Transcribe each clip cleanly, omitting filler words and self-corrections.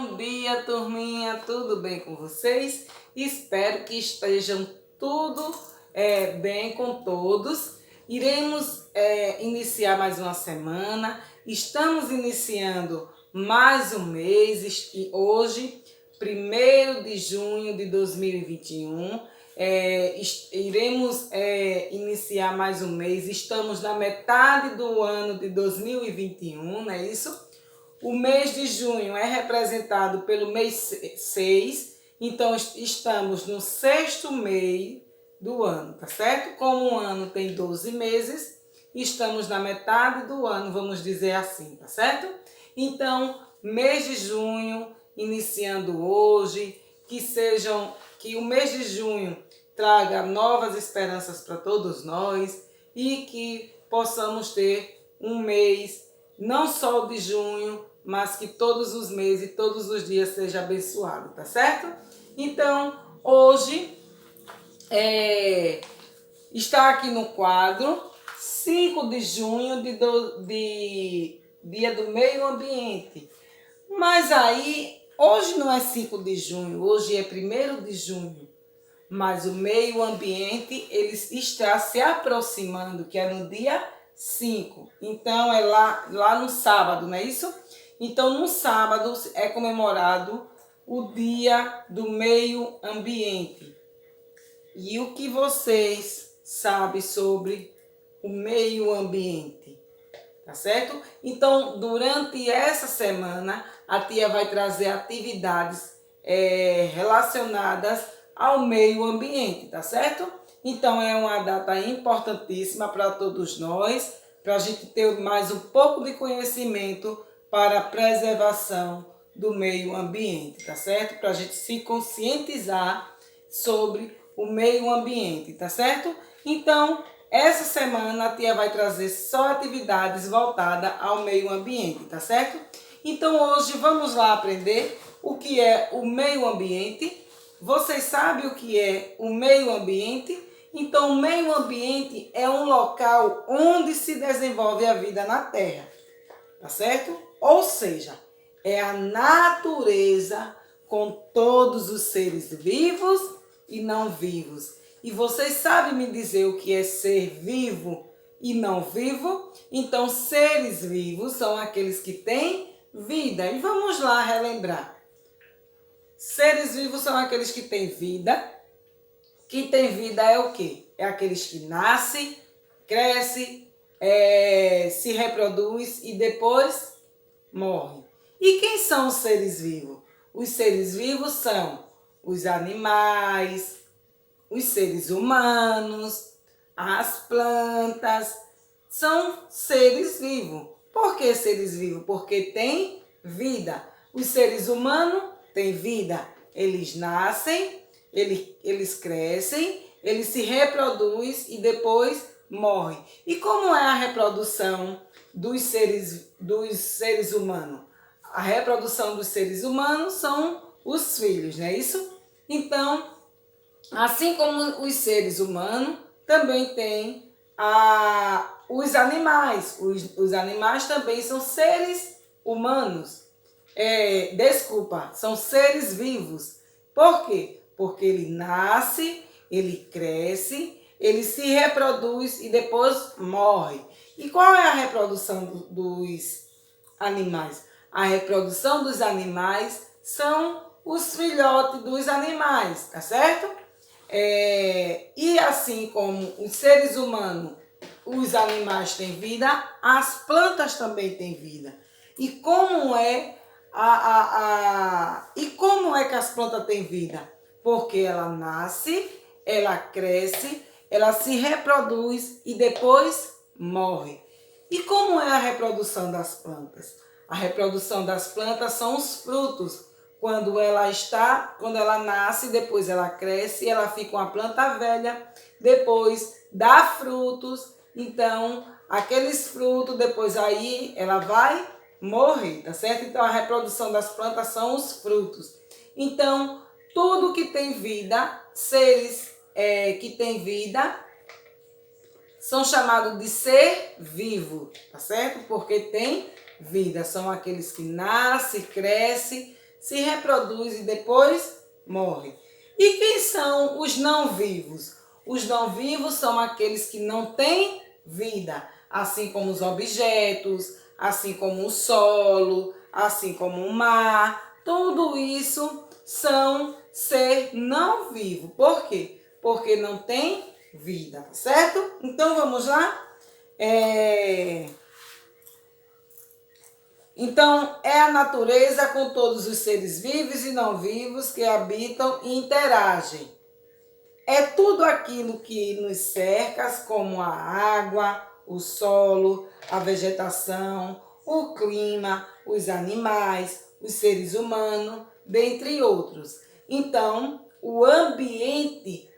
Bom dia, turminha, tudo bem com vocês? Espero que estejam tudo bem com todos. Iremos iniciar mais uma semana, estamos iniciando mais um mês e hoje, 1º de junho de 2021, iremos iniciar mais um mês, estamos na metade do ano de 2021, não é isso? O mês de junho é representado pelo mês 6, então estamos no 6º mês do ano, tá certo? Como um ano tem 12 meses, estamos na metade do ano, vamos dizer assim, tá certo? Então, mês de junho, iniciando hoje, que o mês de junho traga novas esperanças para todos nós e que possamos ter um mês, não só o de junho, mas que todos os meses e todos os dias seja abençoado, tá certo? Então, hoje está aqui no quadro 5 de junho Dia do Meio Ambiente. Mas aí, hoje não é 5 de junho, hoje é 1º de junho. Mas o meio ambiente, ele está se aproximando, que é no dia 5. Então, é lá no sábado, não é isso? Então, no sábado é comemorado o Dia do Meio Ambiente. E o que vocês sabem sobre o meio ambiente? Tá certo? Então, durante essa semana, a tia vai trazer atividades relacionadas ao meio ambiente, tá certo? Então, é uma data importantíssima para todos nós, para a gente ter mais um pouco de conhecimento para a preservação do meio ambiente, tá certo? Para a gente se conscientizar sobre o meio ambiente, tá certo? Então, essa semana a tia vai trazer só atividades voltadas ao meio ambiente, tá certo? Então, hoje vamos lá aprender o que é o meio ambiente. Vocês sabem o que é o meio ambiente? Então, o meio ambiente é um local onde se desenvolve a vida na Terra, tá certo? Ou seja, é a natureza com todos os seres vivos e não vivos. E vocês sabem me dizer o que é ser vivo e não vivo? Então, seres vivos são aqueles que têm vida. E vamos lá relembrar. Seres vivos são aqueles que têm vida. Quem tem vida é o quê? É aqueles que nascem, crescem, se reproduz e depois morre. E quem são os seres vivos? Os seres vivos são os animais, os seres humanos, as plantas, são seres vivos. Por que seres vivos? Porque têm vida. Os seres humanos têm vida. Eles nascem, eles crescem, eles se reproduzem e depois morrem. E como é a reprodução dos seres humanos? A reprodução dos seres humanos são os filhos, não é isso? Então, assim como os seres humanos, também tem os animais. Os animais também são seres humanos. São seres vivos. Por quê? Porque ele nasce, ele cresce, ele se reproduz e depois morre. E qual é a reprodução dos animais? A reprodução dos animais são os filhotes dos animais, tá certo? E assim como os seres humanos, os animais têm vida, as plantas também têm vida. E como é que as plantas têm vida? Porque ela nasce, ela cresce, ela se reproduz e depois morre. E como é a reprodução das plantas? A reprodução das plantas são os frutos. Quando ela nasce, depois ela cresce, ela fica uma planta velha, depois dá frutos. Então, aqueles frutos, depois aí ela vai morrer, tá certo? Então, a reprodução das plantas são os frutos. Então, tudo que tem vida, seres que têm vida, são chamados de ser vivo, tá certo? Porque tem vida. São aqueles que nascem, crescem, se reproduz e depois morre. E quem são os não vivos? Os não vivos são aqueles que não têm vida, assim como os objetos, assim como o solo, assim como o mar. Tudo isso são ser não vivo. Por quê? Porque não tem vida, tá certo? Então vamos lá? Então, é a natureza com todos os seres vivos e não vivos que habitam e interagem. É tudo aquilo que nos cerca, como a água, o solo, a vegetação, o clima, os animais, os seres humanos, dentre outros. Então, o ambiente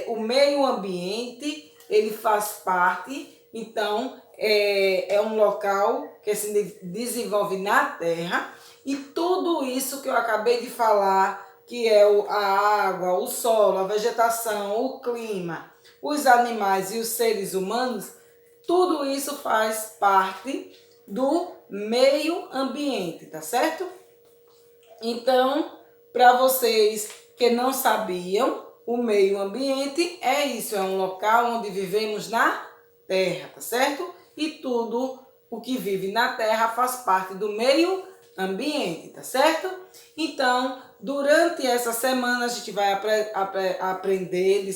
o meio ambiente, ele faz parte, então, é um local que se desenvolve na Terra e tudo isso que eu acabei de falar, que é a água, o solo, a vegetação, o clima, os animais e os seres humanos, tudo isso faz parte do meio ambiente, tá certo? Então, para vocês que não sabiam, o meio ambiente é isso, é um local onde vivemos na Terra, tá certo? E tudo o que vive na Terra faz parte do meio ambiente, tá certo? Então, durante essa semana a gente vai aprender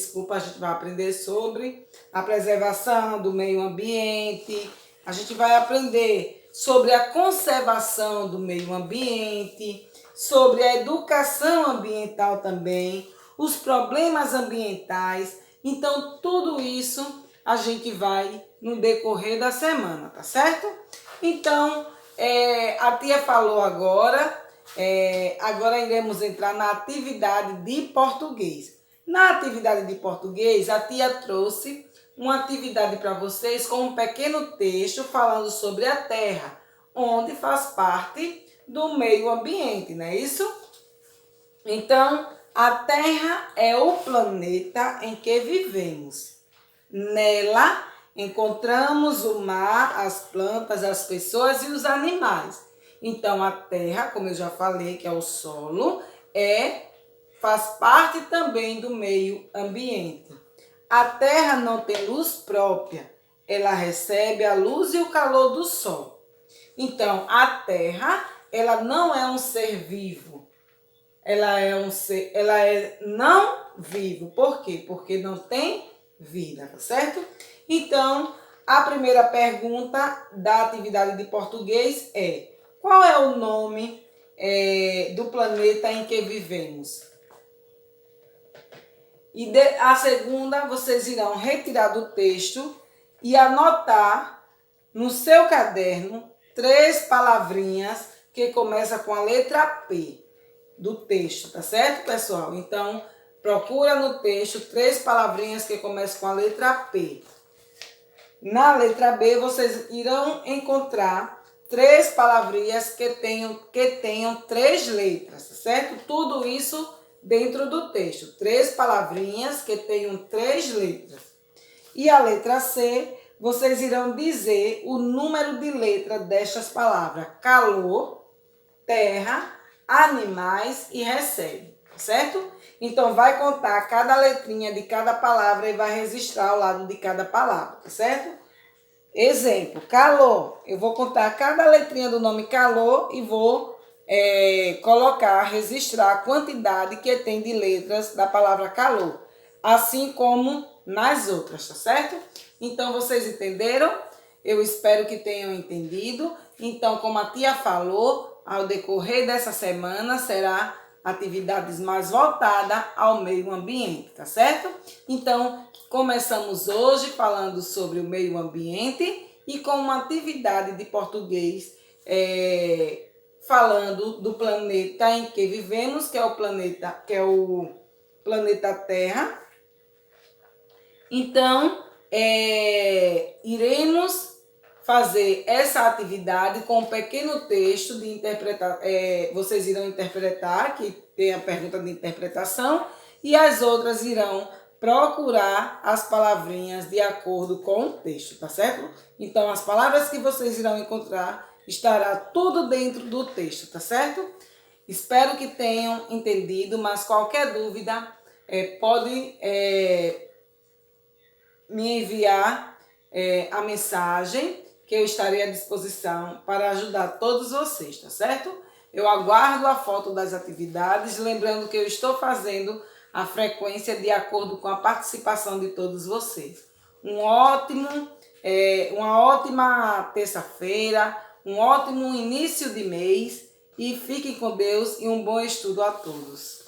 sobre a preservação do meio ambiente, a gente vai aprender sobre a conservação do meio ambiente, sobre a educação ambiental também, os problemas ambientais. Então, tudo isso a gente vai no decorrer da semana, tá certo? Então, a tia falou agora, agora iremos entrar na atividade de português. Na atividade de português, a tia trouxe uma atividade para vocês com um pequeno texto falando sobre a Terra, onde faz parte do meio ambiente, não é isso? Então, a Terra é o planeta em que vivemos. Nela encontramos o mar, as plantas, as pessoas e os animais. Então, a Terra, como eu já falei, que é o solo, faz parte também do meio ambiente. A Terra não tem luz própria, ela recebe a luz e o calor do sol. Então, a Terra, ela não é um ser vivo, ela é não vivo. Por quê? Porque não tem vida, tá certo? Então, a primeira pergunta da atividade de português é: qual é o nome do planeta em que vivemos? E a segunda, vocês irão retirar do texto e anotar no seu caderno 3 palavrinhas que começam com a letra P do texto, tá certo, pessoal? Então, procura no texto 3 palavrinhas que começam com a letra P. Na letra B, vocês irão encontrar 3 palavrinhas que tenham 3 letras, tá certo? Tudo isso dentro do texto. 3 palavrinhas que tenham 3 letras. E a letra C, vocês irão dizer o número de letras destas palavras: calor, terra, animais e recebe, certo? Então, vai contar cada letrinha de cada palavra e vai registrar ao lado de cada palavra, certo? Exemplo, calor. Eu vou contar cada letrinha do nome calor e vou registrar a quantidade que tem de letras da palavra calor, assim como nas outras, tá certo? Então, vocês entenderam? Eu espero que tenham entendido. Então, como a tia falou, ao decorrer dessa semana será atividades mais voltadas ao meio ambiente, tá certo? Então, começamos hoje falando sobre o meio ambiente e com uma atividade de português falando do planeta em que vivemos, que é o planeta Terra. Então, iremos fazer essa atividade com um pequeno texto de interpretar. Vocês irão interpretar, que tem a pergunta de interpretação, e as outras irão procurar as palavrinhas de acordo com o texto, tá certo? Então, as palavras que vocês irão encontrar estará tudo dentro do texto, tá certo? Espero que tenham entendido, mas qualquer dúvida pode me enviar a mensagem, que eu estarei à disposição para ajudar todos vocês, tá certo? Eu aguardo a foto das atividades, lembrando que eu estou fazendo a frequência de acordo com a participação de todos vocês. Uma ótima terça-feira, um ótimo início de mês e fiquem com Deus e um bom estudo a todos.